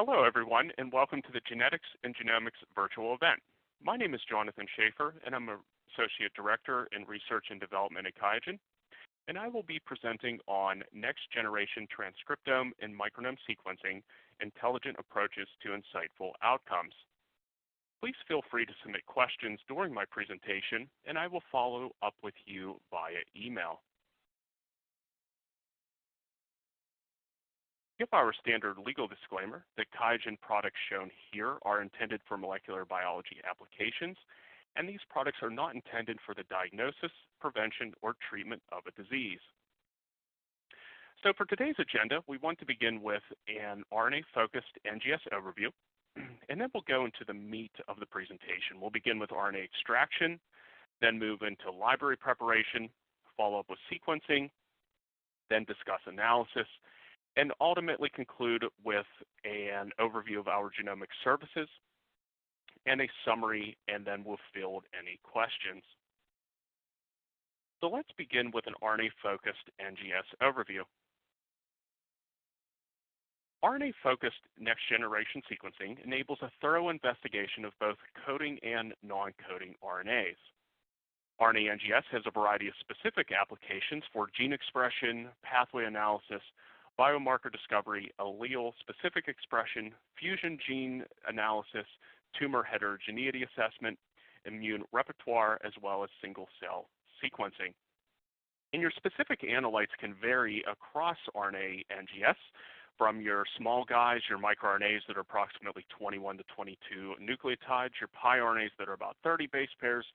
Hello, everyone, and welcome to the Genetics and Genomics virtual event. My name is Jonathan Shaffer, and I'm an Associate Director in Research and Development at QIAGEN, and I will be presenting on next-generation transcriptome and miRNome sequencing, intelligent approaches to insightful outcomes. Please feel free to submit questions during my presentation, and I will follow up with you via email. Give our standard legal disclaimer that QIAGEN products shown here are intended for molecular biology applications, and these products are not intended for the diagnosis, prevention, or treatment of a disease. So for today's agenda, we want to begin with an RNA-focused NGS overview, and then we'll go into the meat of the presentation. We'll begin with RNA extraction, then move into library preparation, follow up with sequencing, then discuss analysis, and ultimately conclude with an overview of our Genomic Services and a summary, and then we'll field any questions. So let's begin with an RNA-focused NGS overview. RNA-focused next-generation sequencing enables a thorough investigation of both coding and non-coding RNAs. RNA NGS has a variety of specific applications for gene expression, pathway analysis, biomarker discovery, allele-specific expression, fusion gene analysis, tumor heterogeneity assessment, immune repertoire, as well as single-cell sequencing. And your specific analytes can vary across RNA NGS, from your small guys, your microRNAs that are approximately 21 to 22 nucleotides, your piRNAs that are about 30 base pairs,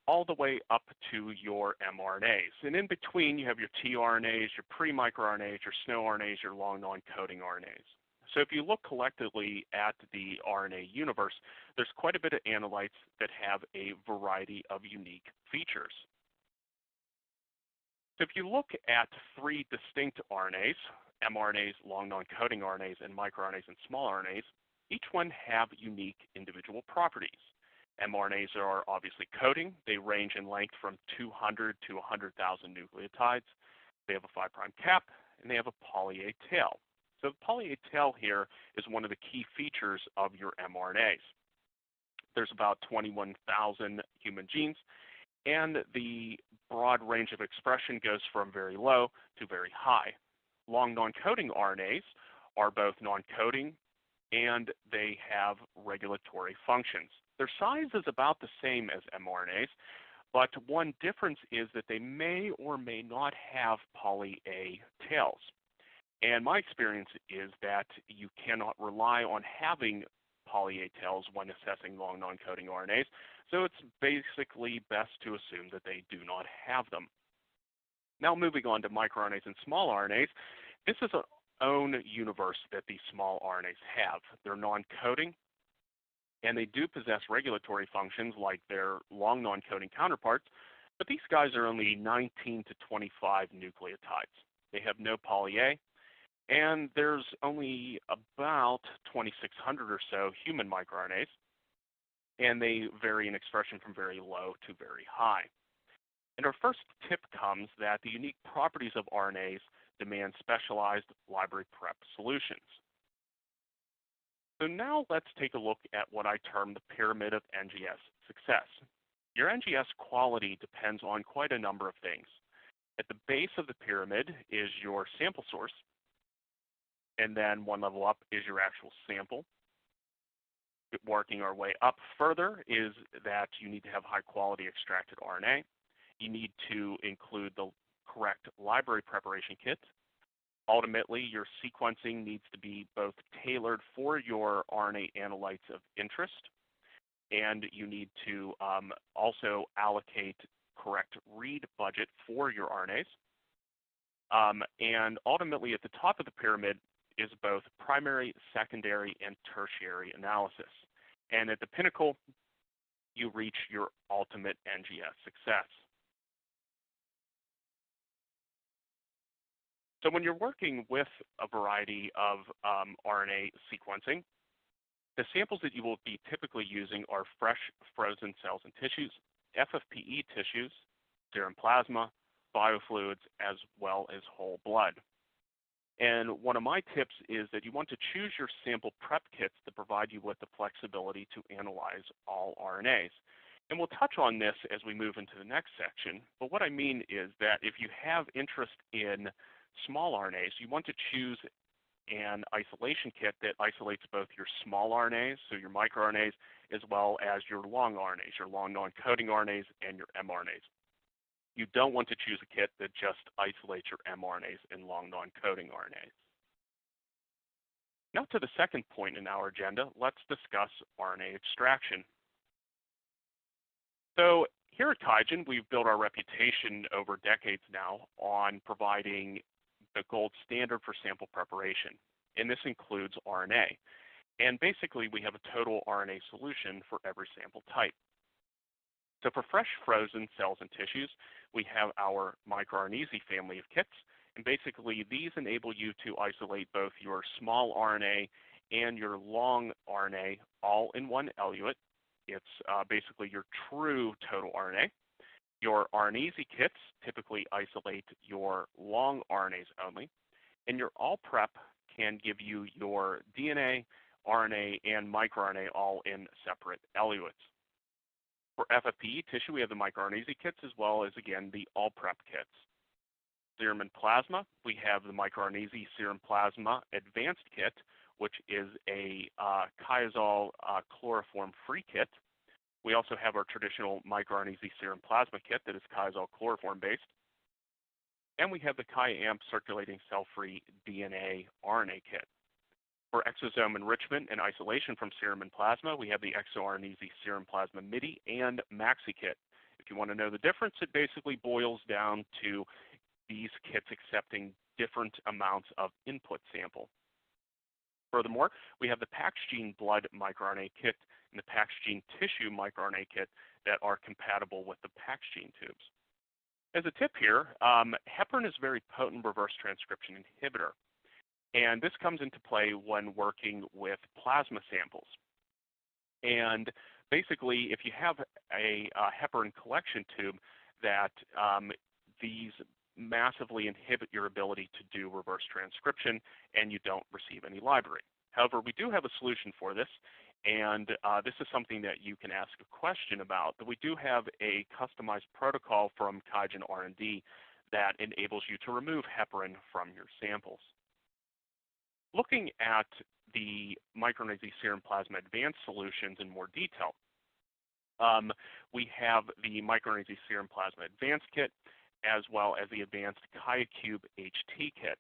all the way up to your mRNAs. And in between, you have your tRNAs, your pre-microRNAs, your SNO-RNAs, your long non-coding RNAs. So if you look collectively at the RNA universe, there's quite a bit of analytes that have a variety of unique features. So if you look at three distinct RNAs, mRNAs, long non-coding RNAs, and microRNAs and small RNAs, each one have unique individual properties. mRNAs are obviously coding. They range in length from 200 to 100,000 nucleotides. They have a 5' cap, and they have a poly-A tail. So the poly-A tail here is one of the key features of your mRNAs. There's about 21,000 human genes, and the broad range of expression goes from very low to very high. Long non-coding RNAs are both non-coding, and they have regulatory functions. Their size is about the same as mRNAs, but one difference is that they may or may not have poly-A tails. And my experience is that you cannot rely on having poly-A tails when assessing long non-coding RNAs, so it's basically best to assume that they do not have them. Now moving on to microRNAs and small RNAs, this is its own universe that these small RNAs have. They're non-coding, and they do possess regulatory functions like their long non-coding counterparts, but these guys are only 19 to 25 nucleotides. They have no poly-A, and there's only about 2,600 or so human microRNAs, and they vary in expression from very low to very high. And our first tip comes that the unique properties of RNAs demand specialized library prep solutions. So now let's take a look at what I term the pyramid of NGS success. Your NGS quality depends on quite a number of things. At the base of the pyramid is your sample source, and then one level up is your actual sample. Working our way up further is that you need to have high quality extracted RNA. You need to include the correct library preparation kit. Ultimately, your sequencing needs to be both tailored for your RNA analytes of interest, and you need to also allocate correct read budget for your RNAs. And ultimately, at the top of the pyramid is both primary, secondary, and tertiary analysis. And at the pinnacle, you reach your ultimate NGS success. So when you're working with a variety of RNA sequencing, the samples that you will be typically using are fresh frozen cells and tissues, FFPE tissues, serum plasma, biofluids, as well as whole blood. And one of my tips is that you want to choose your sample prep kits that provide you with the flexibility to analyze all RNAs. And we'll touch on this as we move into the next section. But what I mean is that if you have interest in small RNAs, you want to choose an isolation kit that isolates both your small RNAs, so your microRNAs, as well as your long RNAs, your long non-coding RNAs, and your mRNAs. You don't want to choose a kit that just isolates your mRNAs and long non-coding RNAs. Now to the second point in our agenda, let's discuss RNA extraction. So here at Teijin, we've built our reputation over decades now on providing the gold standard for sample preparation, and this includes RNA. And basically, we have a total RNA solution for every sample type. So for fresh frozen cells and tissues, we have our microRNA family of kits, and basically these enable you to isolate both your small RNA and your long RNA all in one eluate. It's basically your true total RNA. Your RNA kits typically isolate your long RNAs only, and your all prep can give you your DNA, RNA, and microRNA all in separate eluates. For FFPE tissue, we have the microRNA kits as well as, again, the all prep kits. Serum and plasma, we have the microRNA serum plasma advanced kit, which is a chiazole chloroform-free kit. We also have our traditional microRNA serum plasma kit that is chiazole chloroform-based. And we have the QIAAMP circulating cell-free DNA RNA kit. For exosome enrichment and isolation from serum and plasma, we have the ExoRNA serum plasma MIDI and Maxi kit. If you want to know the difference, it basically boils down to these kits accepting different amounts of input sample. Furthermore, we have the PAXgene blood microRNA kit and the PAXgene tissue microRNA kit that are compatible with the PAXgene tubes. As a tip here, heparin is a very potent reverse transcription inhibitor. And this comes into play when working with plasma samples. And basically, if you have a heparin collection tube, that these massively inhibit your ability to do reverse transcription, and you don't receive any library. However, we do have a solution for this, and this is something that you can ask a question about. But we do have a customized protocol from QIAGEN R&D that enables you to remove heparin from your samples. Looking at the microRNA serum plasma advanced solutions in more detail, we have the microRNA serum plasma advanced kit as well as the advanced QIAcube HT kit.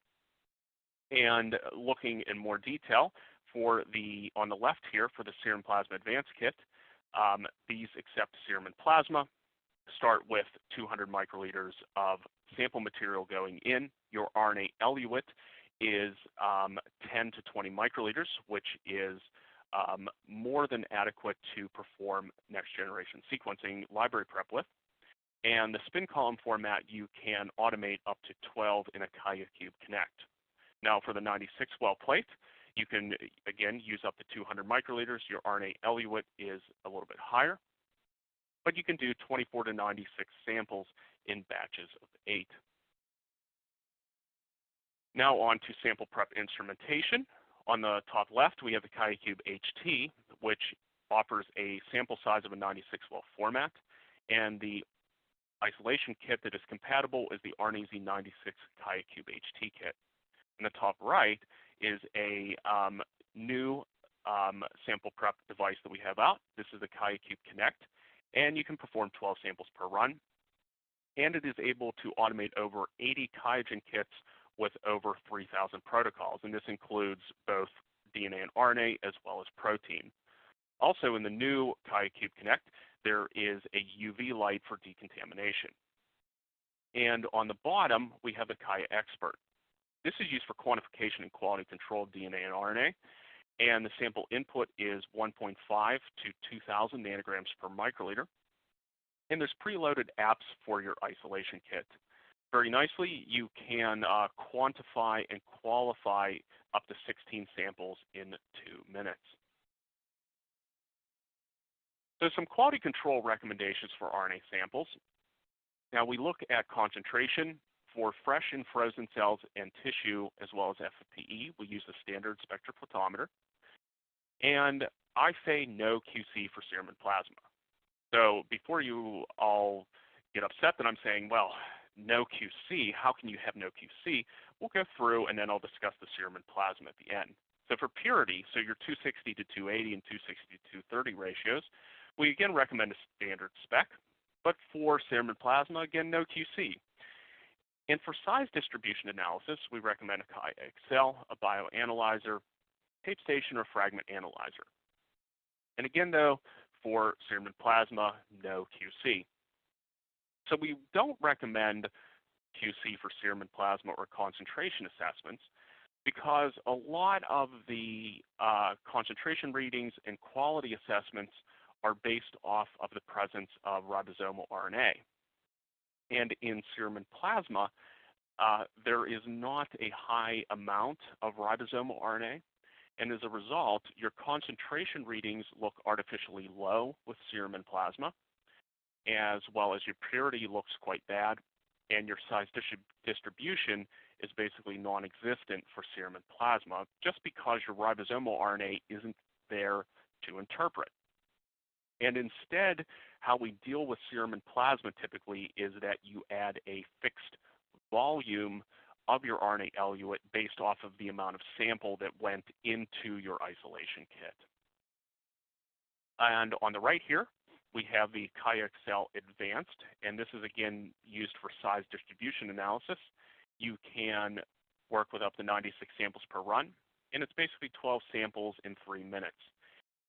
And looking in more detail, on the left here for the serum plasma advanced kit, these accept serum and plasma, start with 200 microliters of sample material going in. Your RNA eluate is 10 to 20 microliters, which is more than adequate to perform next generation sequencing library prep with. And the spin column format, you can automate up to 12 in a QIAcube Connect. Now for the 96-well plate, you can, again, use up to 200 microliters. Your RNA eluate is a little bit higher, but you can do 24 to 96 samples in batches of 8. Now on to sample prep instrumentation. On the top left, we have the QIAcube HT, which offers a sample size of a 96-well format, and the isolation kit that is compatible is the RNA 96 QIAcube HT kit. In the top right is a new sample prep device that we have out. This is the QIAcube Connect, and you can perform 12 samples per run. And it is able to automate over 80 QIAGEN kits with over 3,000 protocols, and this includes both DNA and RNA as well as protein. Also in the new QIAcube Connect, there is a UV light for decontamination. And on the bottom, we have the QIAexpert. This is used for quantification and quality control of DNA and RNA, and the sample input is 1.5 to 2,000 nanograms per microliter. And there's preloaded apps for your isolation kit. Very nicely, you can quantify and qualify up to 16 samples in 2 minutes. So some quality control recommendations for RNA samples. Now we look at concentration for fresh and frozen cells and tissue, as well as FFPE, we use the standard spectrophotometer. And I say no QC for serum and plasma. So before you all get upset that I'm saying, well, no QC, how can you have no QC? We'll go through and then I'll discuss the serum and plasma at the end. So for purity, so your 260 to 280 and 260 to 230 ratios, we again recommend a standard spec, but for serum and plasma, again, no QC. And for size distribution analysis, we recommend a QIAGEN, a bioanalyzer, tape station, or fragment analyzer. And again, though, for serum and plasma, no QC. So we don't recommend QC for serum and plasma or concentration assessments because a lot of the concentration readings and quality assessments are based off of the presence of ribosomal RNA. And in serum and plasma, there is not a high amount of ribosomal RNA. And as a result, your concentration readings look artificially low with serum and plasma, as well as your purity looks quite bad, and your size distribution is basically non-existent for serum and plasma, just because your ribosomal RNA isn't there to interpret. And instead, how we deal with serum and plasma typically is that you add a fixed volume of your RNA eluate based off of the amount of sample that went into your isolation kit. And on the right here, we have the QIAGEN Advanced, and this is again used for size distribution analysis. You can work with up to 96 samples per run, and it's basically 12 samples in 3 minutes.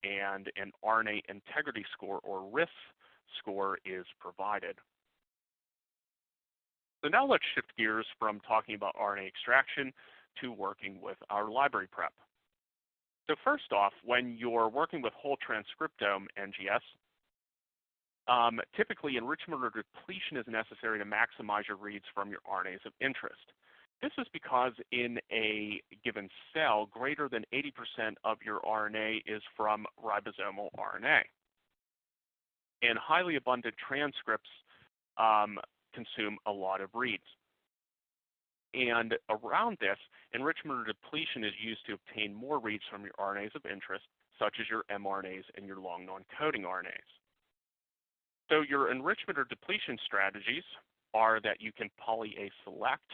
And an RNA Integrity Score, or RIS score, is provided. So now let's shift gears from talking about RNA extraction to working with our library prep. So first off, when you're working with whole transcriptome NGS, typically enrichment or depletion is necessary to maximize your reads from your RNAs of interest. This is because in a given cell, greater than 80% of your RNA is from ribosomal RNA. And highly abundant transcripts consume a lot of reads. And around this, enrichment or depletion is used to obtain more reads from your RNAs of interest, such as your mRNAs and your long non-coding RNAs. So your enrichment or depletion strategies are that you can poly-A select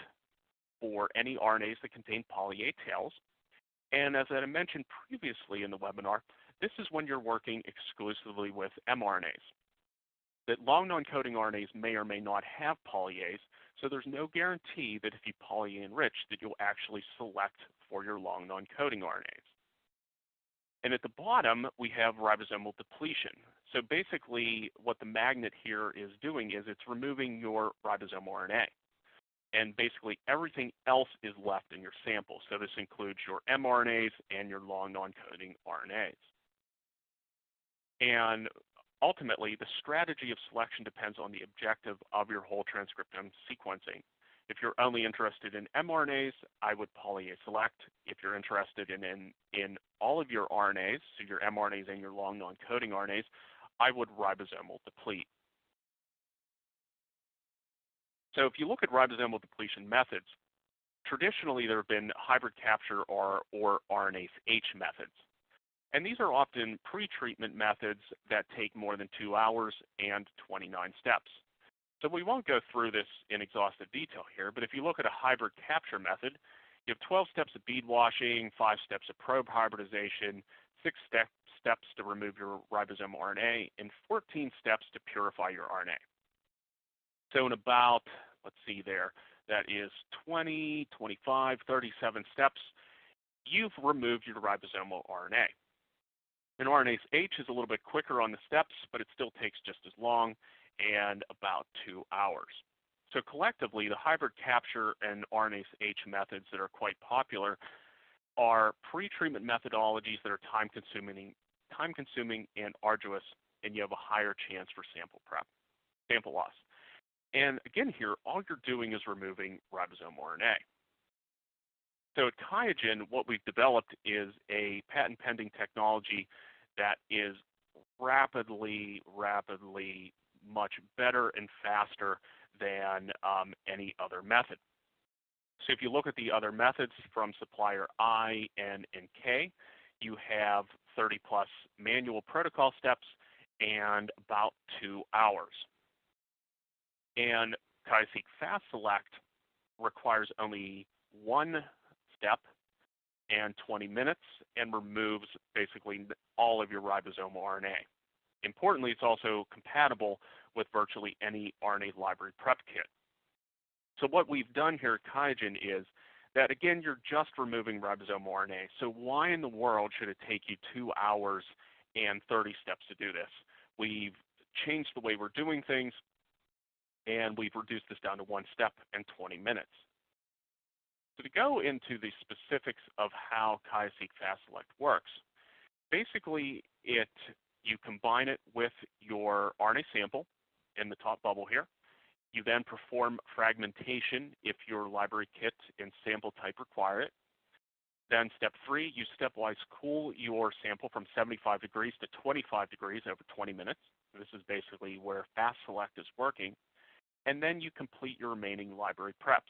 for any RNAs that contain poly-A tails. And as I mentioned previously in the webinar, this is when you're working exclusively with mRNAs. That long non-coding RNAs may or may not have poly-As, so there's no guarantee that if you poly-A enrich that you'll actually select for your long non-coding RNAs. And at the bottom, we have ribosomal depletion. So basically what the magnet here is doing is it's removing your ribosomal RNA. And basically everything else is left in your sample. So this includes your mRNAs and your long non-coding RNAs. And ultimately, the strategy of selection depends on the objective of your whole transcriptome sequencing. If you're only interested in mRNAs, I would poly-A select. If you're interested in all of your RNAs, so your mRNAs and your long non-coding RNAs, I would ribosomal deplete. So if you look at ribosomal depletion methods, traditionally there have been hybrid capture or RNase H methods. And these are often pre-treatment methods that take more than 2 hours and 29 steps. So we won't go through this in exhaustive detail here, but if you look at a hybrid capture method, you have 12 steps of bead washing, 5 steps of probe hybridization, 6 steps to remove your ribosomal RNA, and 14 steps to purify your RNA. So in about, let's see there, that is 20, 25, 37 steps, you've removed your ribosomal RNA. And RNase H is a little bit quicker on the steps, but it still takes just as long, and about 2 hours. So collectively, the hybrid capture and RNase H methods that are quite popular are pre-treatment methodologies that are time-consuming and arduous, and you have a higher chance for sample loss. And again here, all you're doing is removing ribosomal RNA. So at QIAGEN, what we've developed is a patent-pending technology that is rapidly much better and faster than any other method. So if you look at the other methods from supplier I, N, and K, you have 30 plus manual protocol steps and about 2 hours. And QIAseq Fast Select requires only one step and 20 minutes and removes basically all of your ribosomal RNA. Importantly, it's also compatible with virtually any RNA library prep kit. So what we've done here at QIAGEN is that, again, you're just removing ribosomal RNA. So why in the world should it take you 2 hours and 30 steps to do this? We've changed the way we're doing things, and we've reduced this down to 1 step and 20 minutes. So to go into the specifics of how QIAseq Fast Select works, basically you combine it with your RNA sample in the top bubble here. You then perform fragmentation if your library kit and sample type require it. Then step 3, you stepwise cool your sample from 75 degrees to 25 degrees over 20 minutes. This is basically where Fast Select is working. And then you complete your remaining library preps.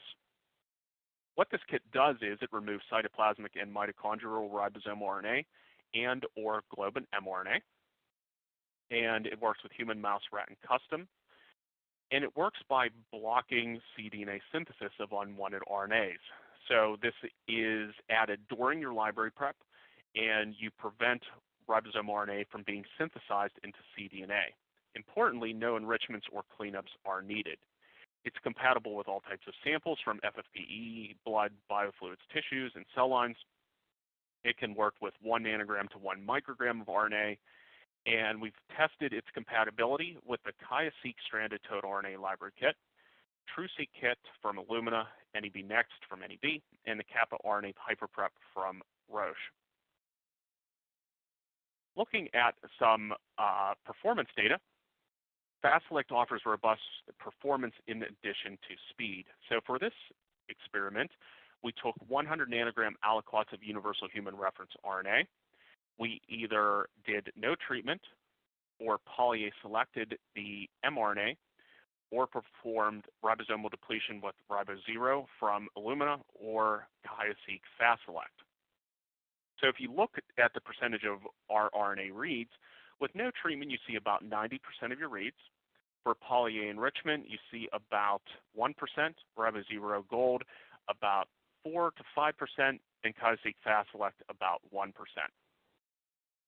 What this kit does is it removes cytoplasmic and mitochondrial ribosomal RNA and or globin mRNA. And it works with human, mouse, rat, and custom. And it works by blocking cDNA synthesis of unwanted RNAs. So this is added during your library prep, and you prevent ribosomal RNA from being synthesized into cDNA. Importantly, no enrichments or cleanups are needed. It's compatible with all types of samples from FFPE, blood, biofluids, tissues, and cell lines. It can work with 1 nanogram to 1 microgram of RNA, and we've tested its compatibility with the QIAseq Stranded Total RNA Library Kit, TruSeq Kit from Illumina, NEB Next from NEB, and the Kappa RNA HyperPrep from Roche. Looking at some performance data, Fast Select offers robust performance in addition to speed. So for this experiment, we took 100 nanogram aliquots of universal human reference RNA. We either did no treatment or poly-A selected the mRNA or performed ribosomal depletion with Ribo0 from Illumina or QIAseq Fast Select. So if you look at the percentage of our RNA reads, with no treatment, you see about 90% of your reads. For poly-A enrichment, you see about 1%, Ribo0 Gold about 4 to 5%, and QIAseq Fast Select about 1%.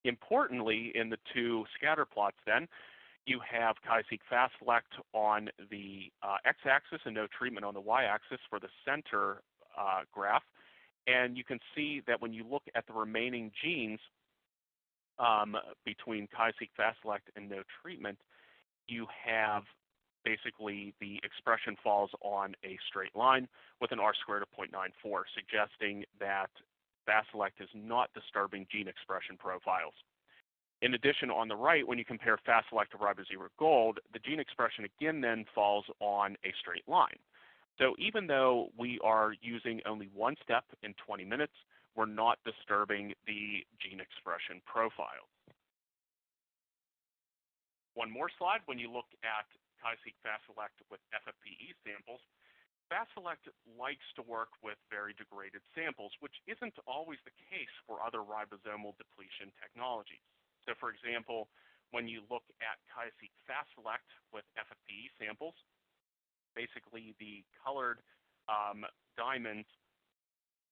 Importantly, in the 2 scatter plots then, you have QIAseq Fast Select on the x-axis and no treatment on the y-axis for the center graph. And you can see that when you look at the remaining genes between QIAseq Fast Select and no treatment, you have basically the expression falls on a straight line with an R-squared of 0.94, suggesting that Fast Select is not disturbing gene expression profiles. In addition, on the right, when you compare Fast Select to Ribo0 Gold, the gene expression again then falls on a straight line. So even though we are using only 1 step in 20 minutes, we're not disturbing the gene expression profile. One more slide, when you look at QIAseq Fast Select with FFPE samples, Fast Select likes to work with very degraded samples, which isn't always the case for other ribosomal depletion technologies. So for example, when you look at QIAseq Fast Select with FFPE samples, basically the colored diamonds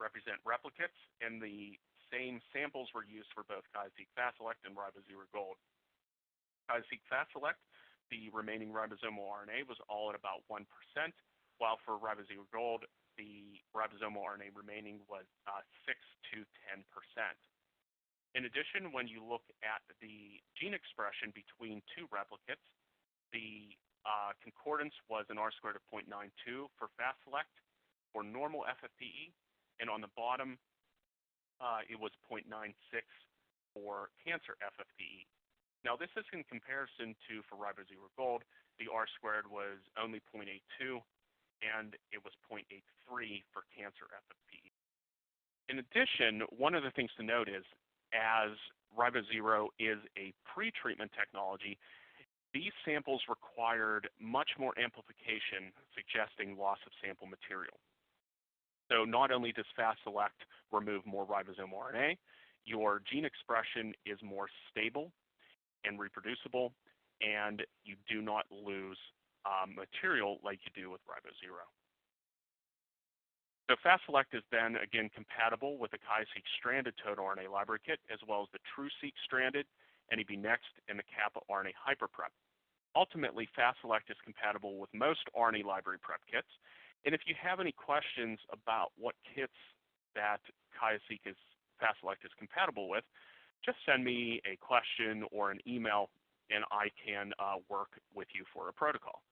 represent replicates, and the same samples were used for both QIAseq Fast Select and Ribo0 Gold. QIAseq Fast Select, the remaining ribosomal RNA was all at about 1%, while for Ribo0 Gold, the ribosomal RNA remaining was 6 to 10%. In addition, when you look at the gene expression between 2 replicates, the concordance was an R-squared of 0.92 for Fast Select for normal FFPE, and on the bottom, it was 0.96 for cancer FFPE. Now, this is in comparison to, for Ribo0 Gold, the R-squared was only 0.82, and it was 0.83 for cancer FFPE. In addition, one of the things to note is, as Ribo0 is a pre-treatment technology, these samples required much more amplification, suggesting loss of sample material. So not only does FastSelect remove more ribosomal RNA, your gene expression is more stable and reproducible, and you do not lose material like you do with Ribo0. So FastSelect is then again compatible with the QIAseq stranded total RNA library kit, as well as the TrueSeq stranded, NEB-Next, and the Kappa RNA hyperprep. Ultimately, FastSelect is compatible with most RNA library prep kits. And if you have any questions about what kits that FastSelect is compatible with, just send me a question or an email, and I can work with you for a protocol.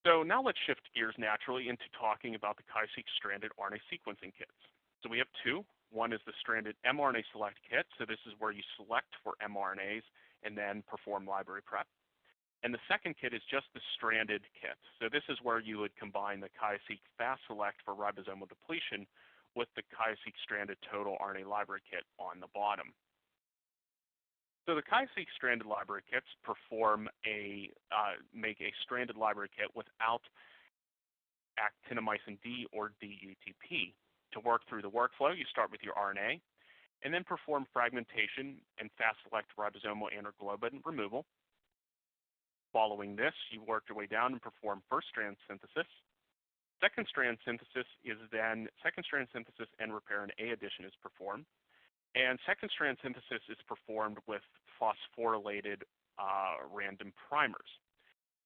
So now let's shift gears naturally into talking about the QIAseq stranded RNA sequencing kits. So we have two. One is the stranded mRNA select kit. So this is where you select for mRNAs and then perform library prep. And the second kit is just the stranded kit. So this is where you would combine the QIAseq FastSelect for ribosomal depletion with the QIAseq stranded total RNA library kit on the bottom. So the QIAseq stranded library kits make a stranded library kit without actinomycin D or DUTP. To work through the workflow, you start with your RNA and then perform fragmentation and FastSelect ribosomal anaglobin removal. Following this, you work your way down and perform first strand synthesis. Second strand synthesis and repair and A addition is performed. And second strand synthesis is performed with phosphorylated random primers.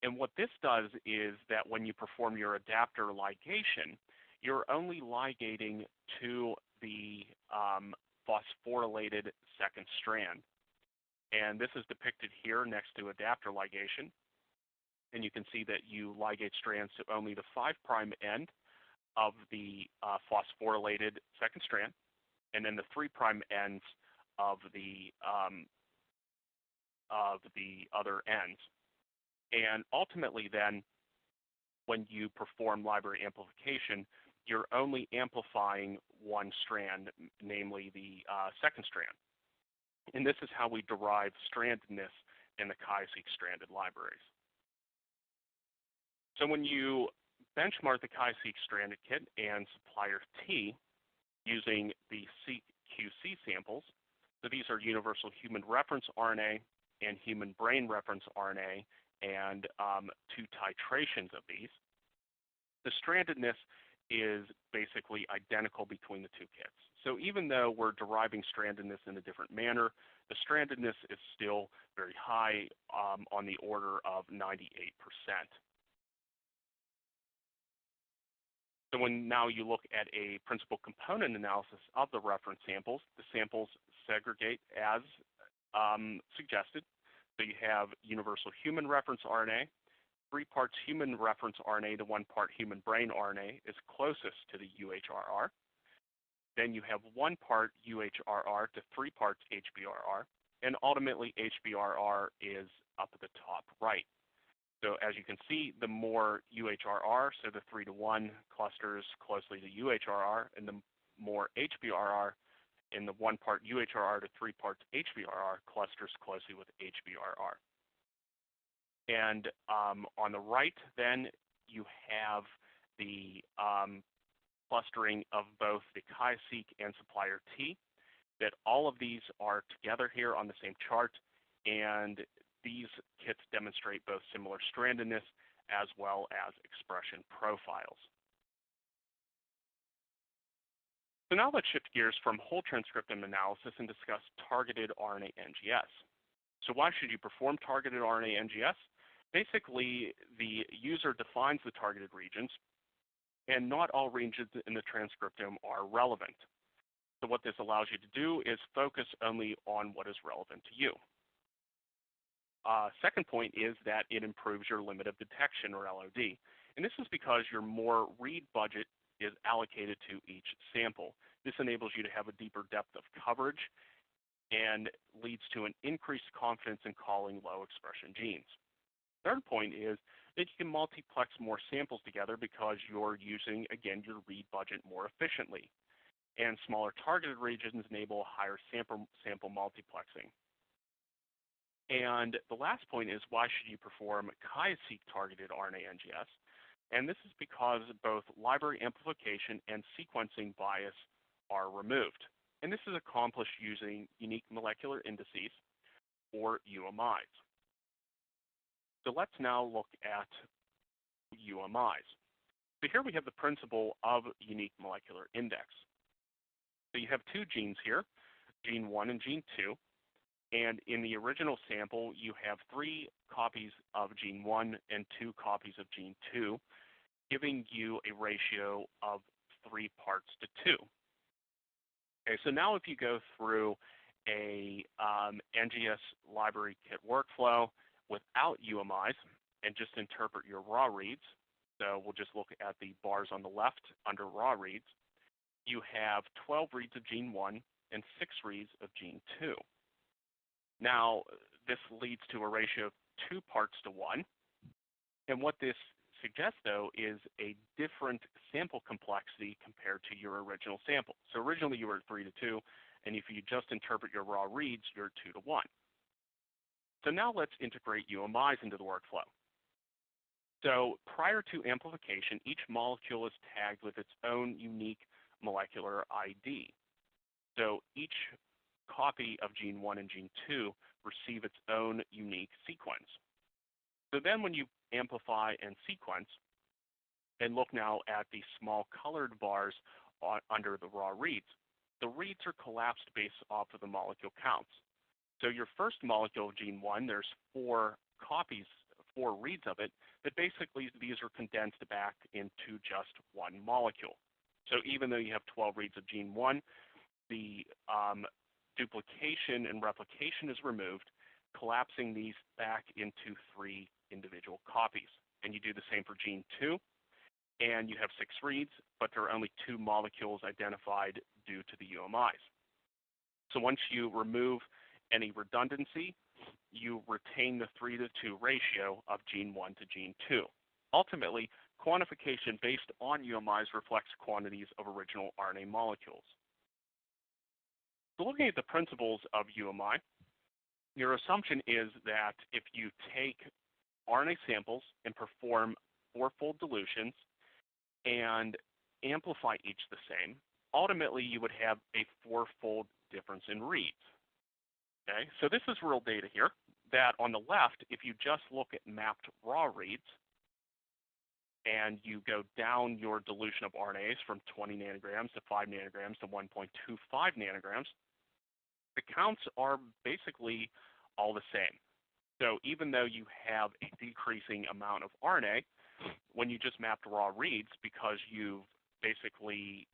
And what this does is that when you perform your adapter ligation, you're only ligating to the phosphorylated second strand. And this is depicted here next to adapter ligation. And you can see that you ligate strands to only the 5' end of the phosphorylated second strand, and then the 3' ends of the other ends. And ultimately then, when you perform library amplification, you're only amplifying one strand, namely the second strand. And this is how we derive strandedness in the QIAseq stranded libraries. So when you benchmark the QIAseq stranded kit and supplier T using the seq-QC samples, so these are universal human reference RNA and human brain reference RNA, and two titrations of these, the strandedness is basically identical between the two kits. So even though we're deriving strandedness in a different manner, the strandedness is still very high, on the order of 98%. So when now you look at a principal component analysis of the reference samples, the samples segregate as suggested. So you have universal human reference RNA, 3 parts human reference RNA to 1 part human brain RNA is closest to the UHRR. Then you have 1 part UHRR to 3 parts HBRR, and ultimately HBRR is up at the top right. So as you can see, the more UHRR, so the 3-to-1 clusters closely to UHRR, and the more HBRR in the 1 part UHRR to 3 parts HBRR clusters closely with HBRR. And on the right, then, you have the clustering of both the QIAseq and supplier T, that all of these are together here on the same chart, and these kits demonstrate both similar strandedness as well as expression profiles. So now let's shift gears from whole transcriptome analysis and discuss targeted RNA NGS. So why should you perform targeted RNA NGS? Basically, the user defines the targeted regions, and not all regions in the transcriptome are relevant. So what this allows you to do is focus only on what is relevant to you. Second point is that it improves your limit of detection, or LOD. And this is because your more read budget is allocated to each sample. This enables you to have a deeper depth of coverage and leads to an increased confidence in calling low expression genes. Third point is that you can multiplex more samples together because you're using, again, your read budget more efficiently. And smaller targeted regions enable higher sample multiplexing. And the last point is, why should you perform QIAseq targeted RNA NGS? And this is because both library amplification and sequencing bias are removed. And this is accomplished using unique molecular indices, or UMIs. So let's now look at UMIs. So here we have the principle of unique molecular index. So you have two genes here, gene 1 and gene 2. And in the original sample, you have 3 copies of gene 1 and 2 copies of gene 2, giving you a ratio of 3 parts to 2. Okay, so now if you go through a NGS library kit workflow without UMIs and just interpret your raw reads, so we'll just look at the bars on the left under raw reads, you have 12 reads of gene 1 and 6 reads of gene 2. Now, this leads to a ratio of 2 parts to 1. And what this suggests, though, is a different sample complexity compared to your original sample. So originally you were at 3 to 2, and if you just interpret your raw reads, you're 2 to 1. So now let's integrate UMIs into the workflow. So prior to amplification, each molecule is tagged with its own unique molecular ID. So each copy of gene 1 and gene 2 receive its own unique sequence. So then when you amplify and sequence, and look now at the small colored bars under the raw reads, the reads are collapsed based off of the molecule counts. So your first molecule of gene 1, there's 4 copies, 4 reads of it, but basically these are condensed back into just 1 molecule. So even though you have 12 reads of gene 1, the duplication and replication is removed, collapsing these back into 3 individual copies. And you do the same for gene 2, and you have 6 reads, but there are only 2 molecules identified due to the UMIs. So once you remove any redundancy, you retain the 3 to 2 ratio of gene 1 to gene 2. Ultimately, quantification based on UMIs reflects quantities of original RNA molecules. So looking at the principles of UMI, your assumption is that if you take RNA samples and perform 4-fold dilutions and amplify each the same, ultimately you would have a 4-fold difference in reads. Okay, so this is real data here, that on the left, if you just look at mapped raw reads, and you go down your dilution of RNAs from 20 nanograms to 5 nanograms to 1.25 nanograms, the counts are basically all the same. So even though you have a decreasing amount of RNA, when you just mapped raw reads, because you've basically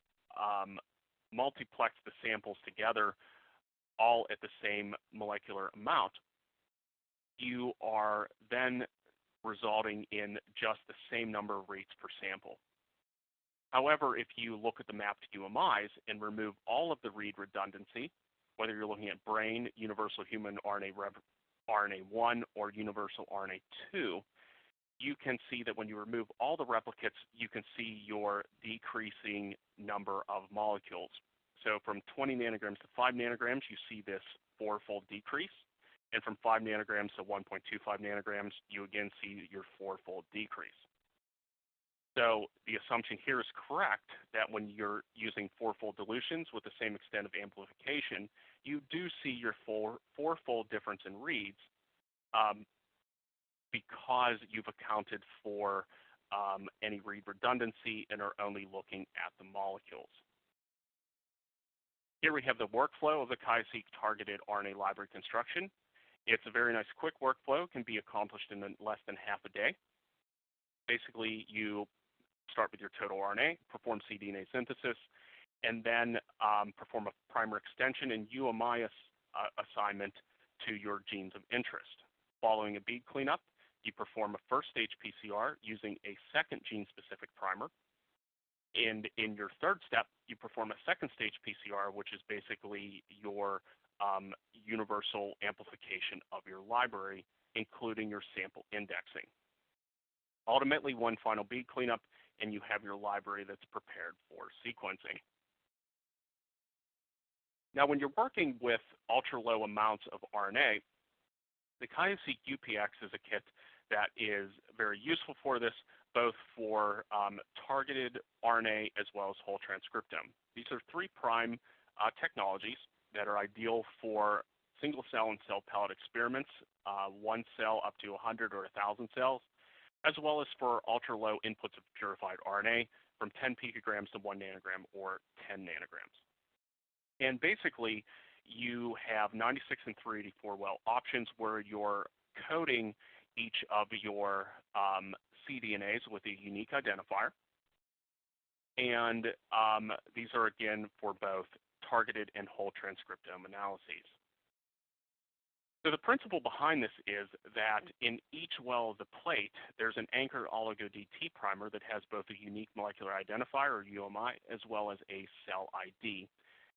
multiplexed the samples together all at the same molecular amount, you are then resulting in just the same number of reads per sample. However, if you look at the mapped UMIs and remove all of the read redundancy, whether you're looking at brain, universal human RNA1, or universal RNA2, you can see that when you remove all the replicates, you can see your decreasing number of molecules. So from 20 nanograms to 5 nanograms, you see this 4-fold decrease. And from 5 nanograms to 1.25 nanograms, you again see your 4-fold decrease. So the assumption here is correct that when you're using 4-fold dilutions with the same extent of amplification, you do see your 4-fold difference in reads because you've accounted for any read redundancy and are only looking at the molecules. Here we have the workflow of the QIAseq targeted RNA library construction. It's a very nice quick workflow, can be accomplished in less than half a day. Basically, you start with your total RNA, perform cDNA synthesis, and then perform a primer extension and UMI assignment to your genes of interest. Following a bead cleanup, you perform a first stage PCR using a second gene-specific primer. And in your third step, you perform a second stage PCR, which is basically your universal amplification of your library, including your sample indexing. Ultimately, one final bead cleanup, and you have your library that's prepared for sequencing. Now, when you're working with ultra-low amounts of RNA, The QIAGEN UPX is a kit that is very useful for this, both for targeted RNA as well as whole transcriptome. These are 3' technologies that are ideal for single cell and cell pellet experiments, 1 cell up to 100 or 1,000 cells, as well as for ultra-low inputs of purified RNA from 10 picograms to 1 nanogram or 10 nanograms. And basically, you have 96 and 384 well options where you're coding each of your cDNAs with a unique identifier. And these are, again, for both targeted and whole transcriptome analyses. So the principle behind this is that in each well of the plate, there's an anchored oligo-DT primer that has both a unique molecular identifier, or UMI, as well as a cell ID.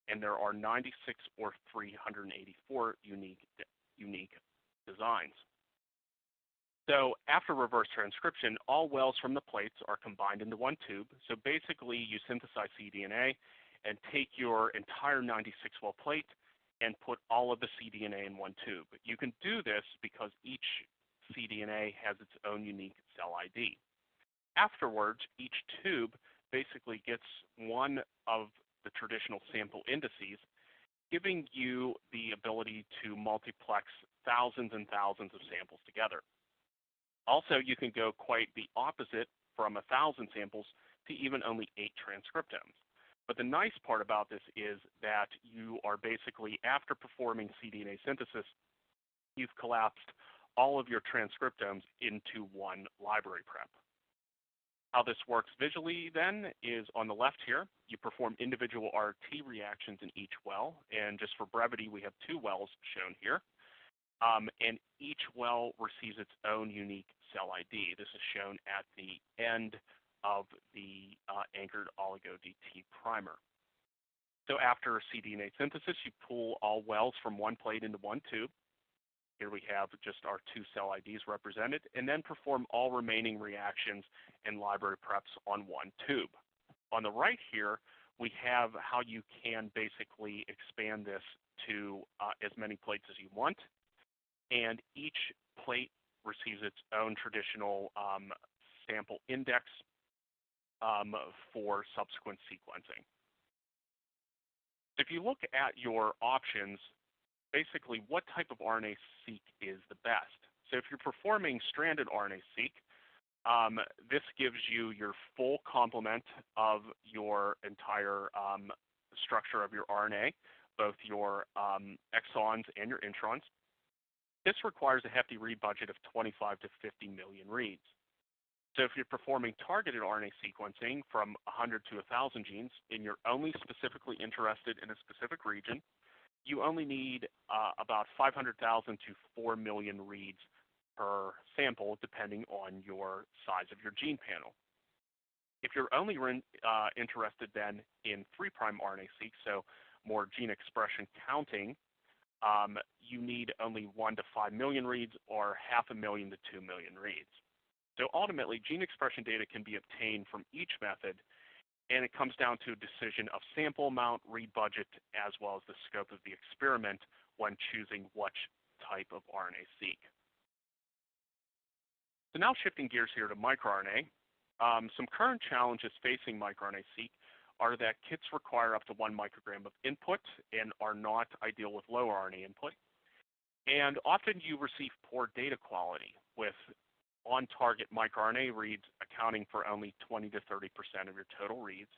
And there are 96 or 384 unique designs. So after reverse transcription, all wells from the plates are combined into one tube. So basically, you synthesize cDNA and take your entire 96-well plate and put all of the cDNA in one tube. You can do this because each cDNA has its own unique cell ID. Afterwards, each tube basically gets one of the traditional sample indices, giving you the ability to multiplex thousands and thousands of samples together. Also, you can go quite the opposite from 1,000 samples to even only 8 transcriptomes. But the nice part about this is that you are basically, after performing cDNA synthesis, you've collapsed all of your transcriptomes into one library prep. How this works visually then is on the left here. You perform individual RT reactions in each well, and just for brevity, we have 2 wells shown here. And each well receives its own unique cell ID. This is shown at the end of the anchored oligo-DT primer. So after cDNA synthesis, you pull all wells from one plate into one tube. Here we have just our 2 cell IDs represented, and then perform all remaining reactions and library preps on one tube. On the right here, we have how you can basically expand this to as many plates as you want, and each plate receives its own traditional sample index for subsequent sequencing. If you look at your options, basically what type of RNA-seq is the best. So if you're performing stranded RNA-seq, this gives you your full complement of your entire structure of your RNA, both your exons and your introns. This requires a hefty read budget of 25 to 50 million reads. So if you're performing targeted RNA sequencing from 100 to 1,000 genes, and you're only specifically interested in a specific region, you only need about 500,000 to 4 million reads per sample, depending on your size of your gene panel. If you're only interested then in 3' RNA-seq, so more gene expression counting, you need only 1 to 5 million reads, or 500,000 to 2 million reads. So ultimately, gene expression data can be obtained from each method, and it comes down to a decision of sample amount, read budget, as well as the scope of the experiment when choosing which type of RNA-seq. So now shifting gears here to microRNA, some current challenges facing microRNA-seq are that kits require up to 1 microgram of input and are not ideal with low RNA input. And often you receive poor data quality, with on-target microRNA reads accounting for only 20 to 30% of your total reads,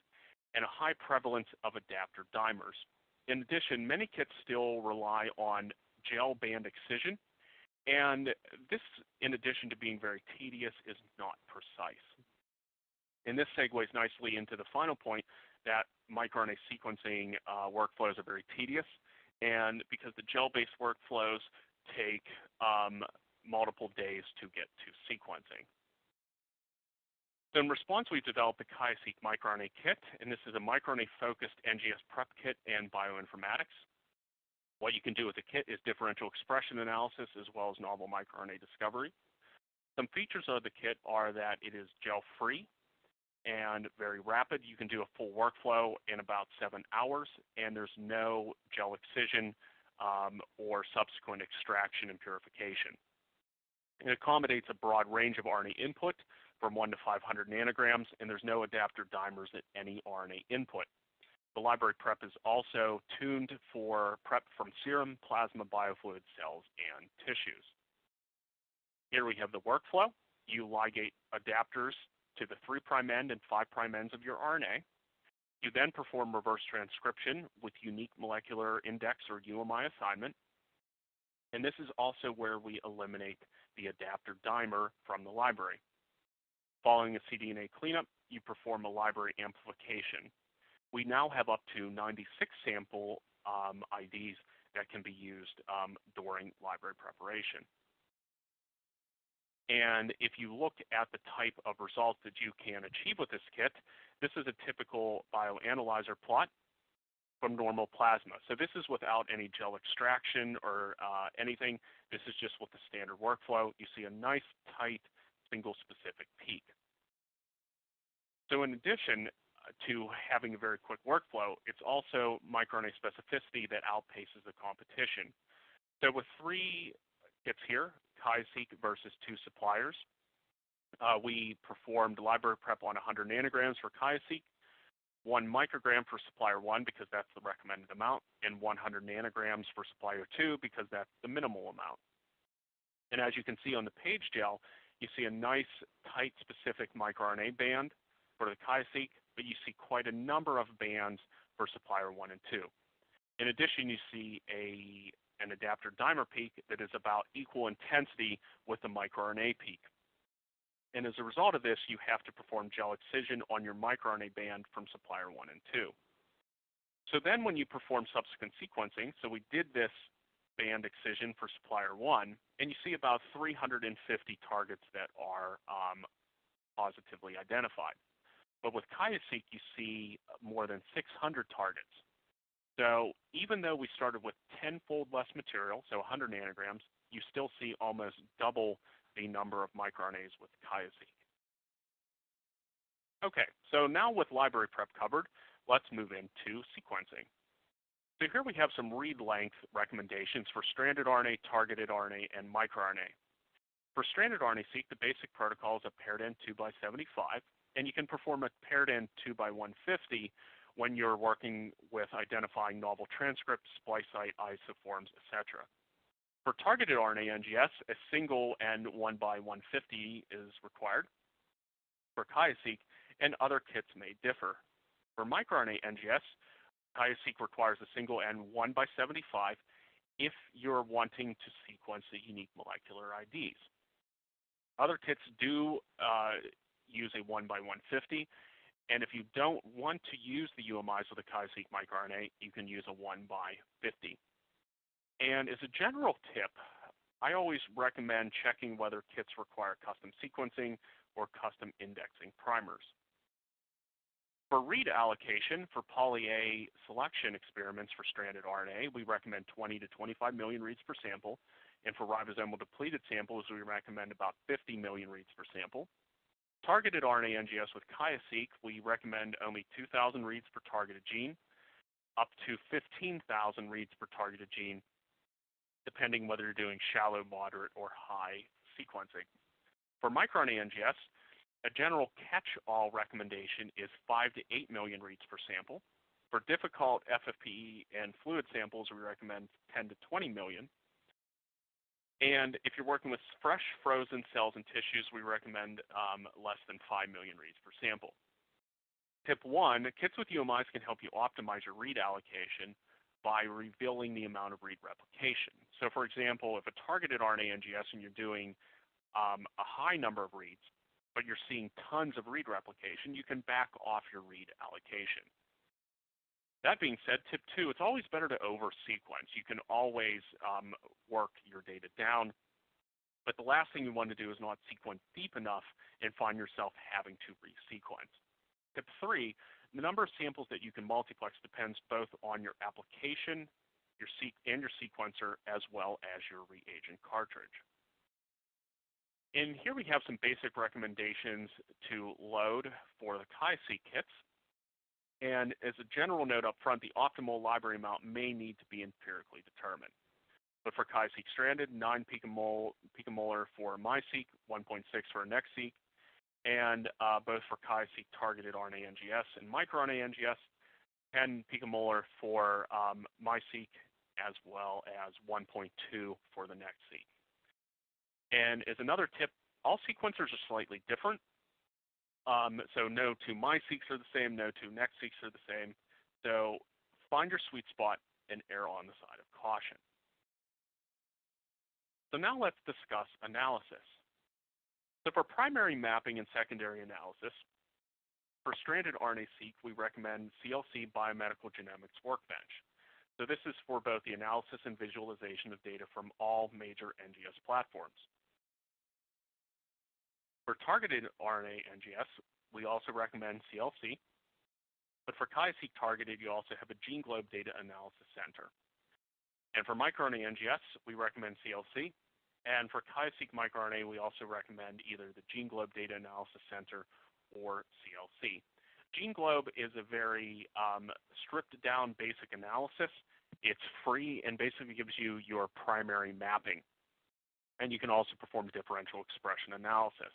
and a high prevalence of adapter dimers. In addition, many kits still rely on gel band excision, and this, in addition to being very tedious, is not precise. And this segues nicely into the final point, that microRNA sequencing workflows are very tedious, and because the gel-based workflows take multiple days to get to sequencing. So in response, we've developed the QIAGEN microRNA kit, and this is a microRNA focused NGS prep kit and bioinformatics. What you can do with the kit is differential expression analysis as well as novel microRNA discovery. Some features of the kit are that it is gel-free and very rapid. You can do a full workflow in about 7 hours, and there's no gel excision or subsequent extraction and purification. It accommodates a broad range of RNA input from 1 to 500 nanograms, and there's no adapter dimers at any RNA input. The library prep is also tuned for prep from serum, plasma, biofluid cells, and tissues. Here we have the workflow. You ligate adapters to the 3' end and 5' ends of your RNA. You then perform reverse transcription with unique molecular index or UMI assignment. And this is also where we eliminate the adapter dimer from the library. Following a cDNA cleanup, you perform a library amplification. We now have up to 96 sample IDs that can be used during library preparation. And if you look at the type of results that you can achieve with this kit, this is a typical bioanalyzer plot from normal plasma. So this is without any gel extraction or anything. This is just with the standard workflow. You see a nice, tight, single specific peak. So in addition to having a very quick workflow, it's also microRNA specificity that outpaces the competition. So with 3 kits here, QIAGEN versus 2 suppliers, we performed library prep on 100 nanograms for QIAGEN, 1 microgram for supplier 1 because that's the recommended amount, and 100 nanograms for supplier 2 because that's the minimal amount. And as you can see on the page gel, you see a nice, tight, specific microRNA band for the QIAGEN, but you see quite a number of bands for supplier 1 and 2. In addition, you see an adapter dimer peak that is about equal intensity with the microRNA peak. And as a result of this, you have to perform gel excision on your microRNA band from supplier 1 and 2. So then when you perform subsequent sequencing, so we did this band excision for supplier 1, and you see about 350 targets that are positively identified. But with QIAGEN, you see more than 600 targets. So even though we started with 10-fold less material, so 100 nanograms, you still see almost double the number of microRNAs with QIAGEN. Okay, so now with library prep covered, let's move into sequencing. So here we have some read length recommendations for stranded RNA, targeted RNA, and microRNA. For stranded RNA-seq, the basic protocol is a paired end 2x75, and you can perform a paired end 2x150 when you're working with identifying novel transcripts, splice site, isoforms, etc. For targeted RNA NGS, a single end 1x150 is required. For QIAGEN, and other kits may differ. For microRNA NGS, QIAGEN requires a single end 1x75 if you're wanting to sequence the unique molecular IDs. Other kits do use a 1x150, and if you don't want to use the UMIs with a QIAGEN microRNA, you can use a 1x50. And as a general tip, I always recommend checking whether kits require custom sequencing or custom indexing primers. For read allocation for poly-A selection experiments for stranded RNA, we recommend 20 to 25 million reads per sample. And for ribosomal depleted samples, we recommend about 50 million reads per sample. Targeted RNA NGS with QIAGEN, we recommend only 2,000 reads per targeted gene, up to 15,000 reads per targeted gene, depending whether you're doing shallow, moderate, or high sequencing. For microRNA NGS, a general catch-all recommendation is 5 to 8 million reads per sample. For difficult FFPE and fluid samples, we recommend 10 to 20 million. And if you're working with fresh frozen cells and tissues, we recommend less than 5 million reads per sample. Tip 1, kits with UMIs can help you optimize your read allocation by revealing the amount of read replication. So for example, if a targeted RNA NGS and you're doing a high number of reads, but you're seeing tons of read replication, you can back off your read allocation. That being said, tip 2, it's always better to over-sequence. You can always work your data down, but the last thing you want to do is not sequence deep enough and find yourself having to re-sequence. Tip 3, the number of samples that you can multiplex depends both on your application and your sequencer, as well as your reagent cartridge. And here we have some basic recommendations to load for the QIAGEN kits. And as a general note up front, the optimal library amount may need to be empirically determined. But for QIAseq stranded, 9 picomolar for MiSeq, 1.6 for NextSeq, and both for QIAseq targeted RNA NGS and microRNA NGS, 10 picomolar for MiSeq, as well as 1.2 for the NextSeq. And as another tip, all sequencers are slightly different. So no two MiSeqs are the same, no two NextSeqs are the same. So find your sweet spot and err on the side of caution. So now let's discuss analysis. So for primary mapping and secondary analysis, for stranded RNA-seq, we recommend CLC Biomedical Genomics Workbench. So this is for both the analysis and visualization of data from all major NGS platforms. For targeted RNA NGS, we also recommend CLC, but for QIAseq targeted, you also have a GeneGlobe Data Analysis Center. And for microRNA NGS, we recommend CLC, and for QIAseq microRNA, we also recommend either the GeneGlobe Data Analysis Center or CLC. GeneGlobe is a very stripped down basic analysis. It's free and basically gives you your primary mapping. And you can also perform differential expression analysis.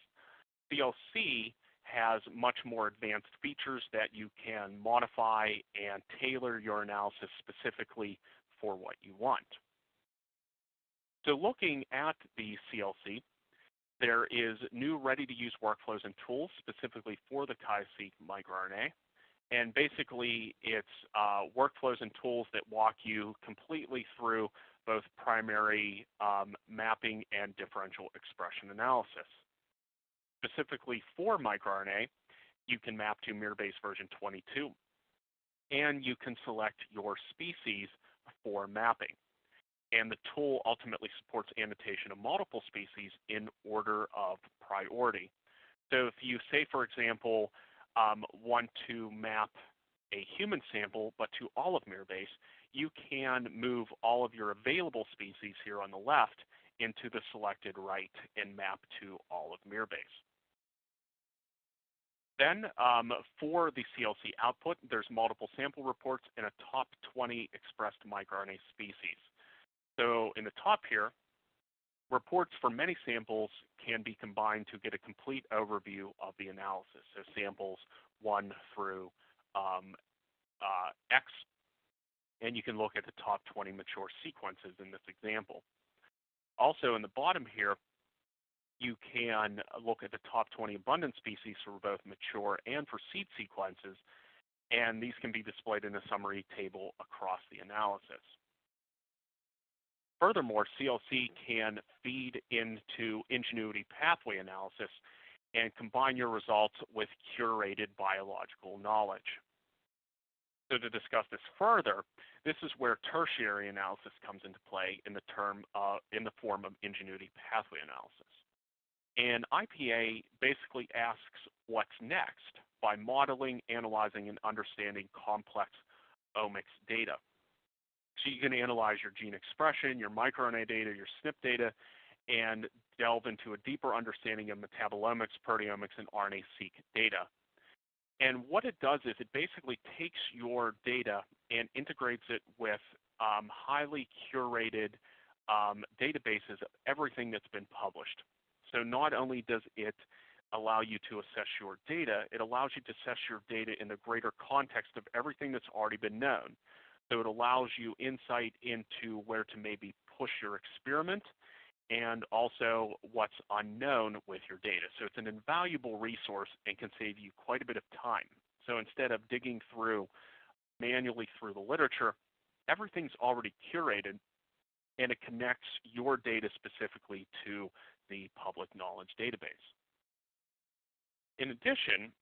CLC has much more advanced features that you can modify and tailor your analysis specifically for what you want. So looking at the CLC, there is new ready-to-use workflows and tools specifically for the QIAseq microRNA. And basically, it's workflows and tools that walk you completely through both primary mapping and differential expression analysis. Specifically for microRNA, you can map to miRBase version 22, and you can select your species for mapping. And the tool ultimately supports annotation of multiple species in order of priority. So if you say, for example, want to map a human sample, but to all of miRBase, you can move all of your available species here on the left into the selected right and map to all of miRBase. Then for the CLC output, there's multiple sample reports and a top 20 expressed microRNA species. So in the top here, reports for many samples can be combined to get a complete overview of the analysis. So samples 1 through X, and you can look at the top 20 mature sequences in this example. Also in the bottom here, you can look at the top 20 abundant species for both mature and for seed sequences, and these can be displayed in a summary table across the analysis. Furthermore, CLC can feed into Ingenuity pathway analysis and combine your results with curated biological knowledge. So to discuss this further, this is where tertiary analysis comes into play in the form of Ingenuity pathway analysis. And IPA basically asks what's next by modeling, analyzing, and understanding complex omics data. So you can analyze your gene expression, your microRNA data, your SNP data, and delve into a deeper understanding of metabolomics, proteomics, and RNA-seq data. And what it does is it basically takes your data and integrates it with highly curated databases of everything that's been published. So not only does it allow you to assess your data, it allows you to assess your data in the greater context of everything that's already been known. So it allows you insight into where to maybe push your experiment and also what's unknown with your data. So it's an invaluable resource and can save you quite a bit of time. So instead of digging through manually through the literature, everything's already curated and it connects your data specifically to the public knowledge database. In addition,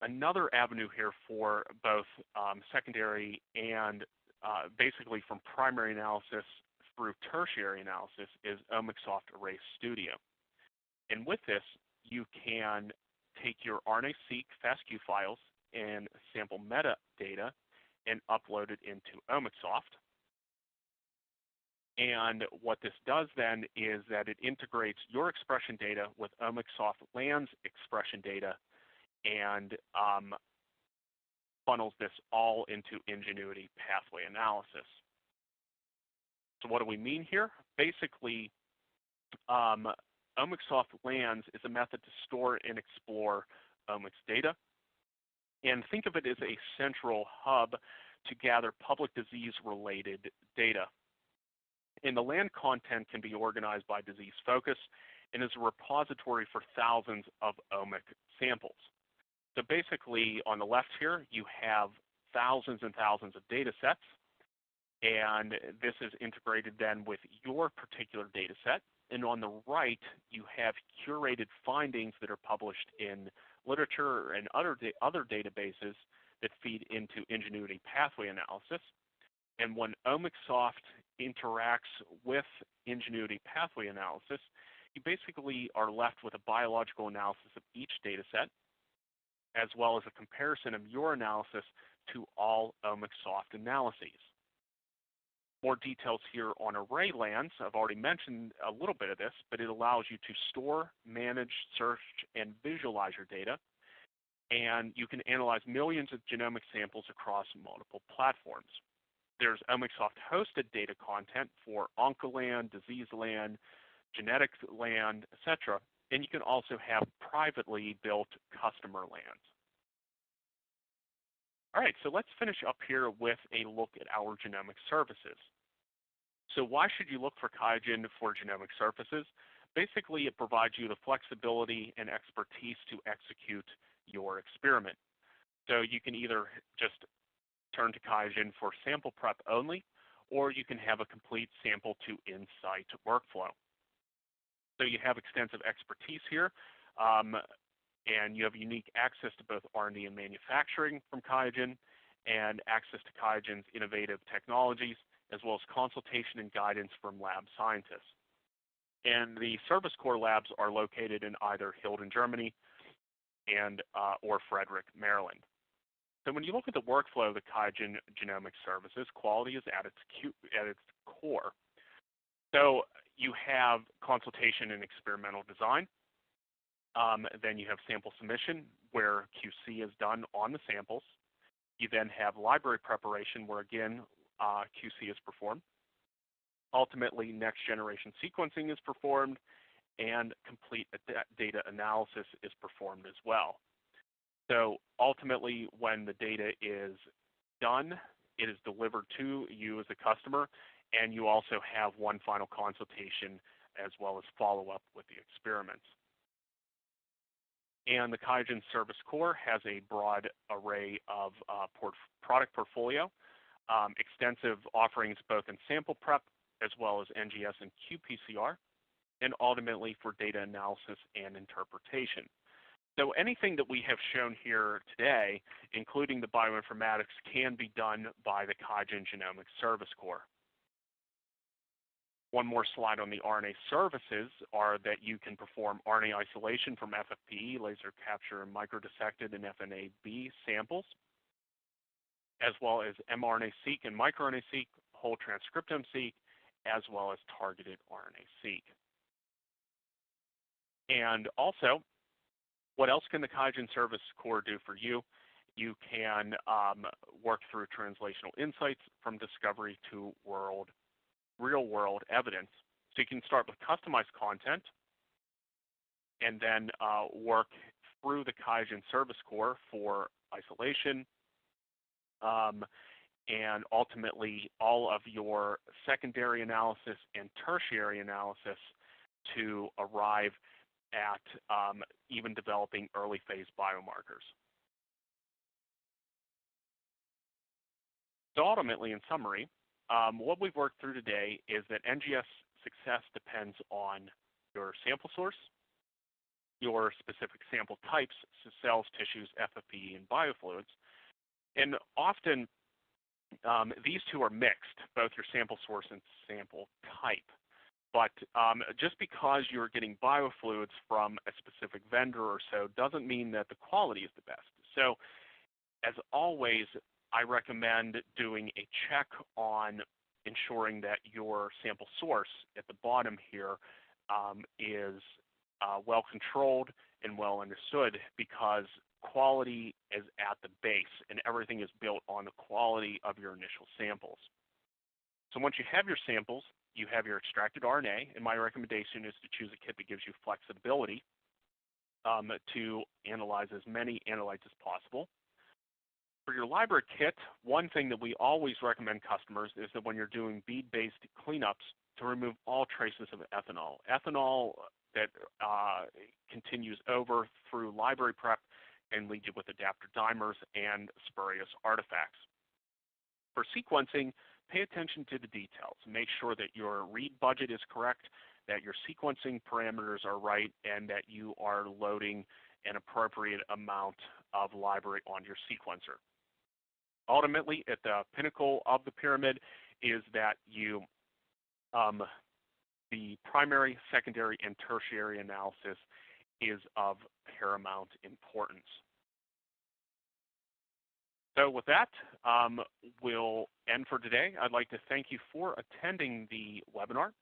another avenue here for both secondary and basically from primary analysis through tertiary analysis is Omec Soft Array Studio. And with this, you can take your RNA-seq FASTQ files and sample metadata and upload it into Omec Soft. And what this does then is that it integrates your expression data with Omec Soft Land's expression data, and funnels this all into Ingenuity pathway analysis. So what do we mean here? Basically, Omec Soft Lands is a method to store and explore omics data. And think of it as a central hub to gather public disease-related data. And the land content can be organized by disease focus and is a repository for thousands of omic samples. So basically, on the left here, you have thousands and thousands of data sets, and this is integrated then with your particular data set. And on the right, you have curated findings that are published in literature and other databases that feed into Ingenuity pathway analysis. And when Omec Soft interacts with Ingenuity pathway analysis, you basically are left with a biological analysis of each data set, as well as a comparison of your analysis to all Omec Soft analyses. More details here on array lands. I've already mentioned a little bit of this, but it allows you to store, manage, search, and visualize your data. And you can analyze millions of genomic samples across multiple platforms. There's Omec Soft hosted data content for Oncoland, Disease Land, Genetics Land, etc. And you can also have privately built customer lands. All right, so let's finish up here with a look at our Genomic Services. So why should you look for QIAGEN for Genomic Services? Basically, it provides you the flexibility and expertise to execute your experiment. So you can either just turn to QIAGEN for sample prep only, or you can have a complete sample to insight workflow. So you have extensive expertise here, and you have unique access to both R&D and manufacturing from QIAGEN, and access to QIAGEN's innovative technologies, as well as consultation and guidance from lab scientists. And the Service Core labs are located in either Hilden, Germany, and or Frederick, Maryland. So when you look at the workflow of the QIAGEN Genomic Services, quality is at its core. So you have consultation and experimental design. Then you have sample submission, where QC is done on the samples. You then have library preparation, where again, QC is performed. Ultimately, next generation sequencing is performed, and complete data analysis is performed as well. So ultimately, when the data is done, it is delivered to you as a customer, and you also have one final consultation as well as follow-up with the experiments. And the QIAGEN Service Core has a broad array of product portfolio, extensive offerings both in sample prep as well as NGS and qPCR, and ultimately for data analysis and interpretation. So anything that we have shown here today, including the bioinformatics, can be done by the QIAGEN Genomic Service Core. One more slide on the RNA services are that you can perform RNA isolation from FFPE, laser capture and microdissected and FNA-B samples, as well as mRNA-seq and microRNA-seq, whole transcriptome-seq, as well as targeted RNA-seq. And also, what else can the QIAGEN Service Core do for you? You can work through translational insights from discovery to real-world evidence. So you can start with customized content and then work through the QIAGEN Service Core for isolation, and ultimately all of your secondary analysis and tertiary analysis to arrive at even developing early phase biomarkers. So ultimately, in summary, what we've worked through today is that NGS success depends on your sample source, your specific sample types, so cells, tissues, FFPE, and biofluids. And often, these two are mixed, both your sample source and sample type. But just because you're getting biofluids from a specific vendor or so doesn't mean that the quality is the best. So as always, I recommend doing a check on ensuring that your sample source at the bottom here is well controlled and well understood, because quality is at the base, and everything is built on the quality of your initial samples. So once you have your samples, you have your extracted RNA, and my recommendation is to choose a kit that gives you flexibility to analyze as many analytes as possible. For your library kit, one thing that we always recommend customers is that when you're doing bead-based cleanups, to remove all traces of ethanol. Ethanol that continues over through library prep and leads you with adapter dimers and spurious artifacts. For sequencing, pay attention to the details. Make sure that your read budget is correct, that your sequencing parameters are right, and that you are loading an appropriate amount of library on your sequencer. Ultimately, at the pinnacle of the pyramid is that you, the primary, secondary, and tertiary analysis is of paramount importance. So with that, we'll end for today. I'd like to thank you for attending the webinar,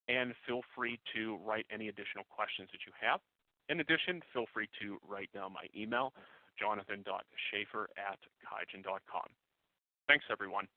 and feel free to write any additional questions that you have. In addition, feel free to write down my email, jonathan.shaffer@qiagen.com. Thanks, everyone.